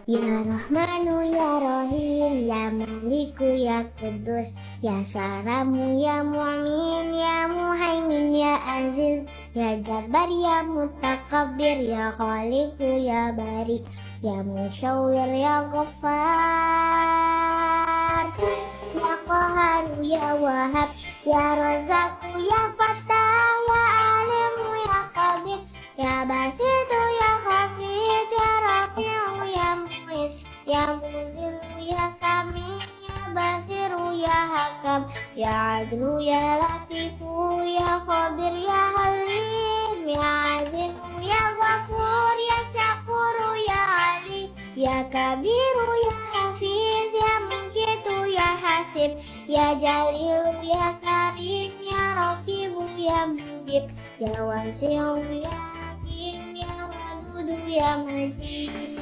Ya Rahmanu ya Rahim, ya Maliku ya Kudus, ya Salamu ya Mu'min, ya Muhaimin ya Aziz, ya Jabbar ya Mutakabbir, ya Khaliqu ya Bari, ya Musyawwir ya Ghaffar, ya Qaharu ya Wahab, ya Razzaqu ya Fattah, ya Alimu ya Qabir, ya Basitu ya Hafid, ya Rafi'u ya Mu'id, ya Muzilu ya Sami, ya Basiru ya Hakam, ya Adlu ya Latifu, ya Khabir ya Halim, ya Azimu ya Ghafur, ya Syakuru ya Ali, ya Kabiru ya Hafiz, ya Muqitu ya Hasib, ya Jalilu ya Karim, ya Raqibu ya Mujib, ya Wasi'u ya Hakim, ya Wadudu ya Majid.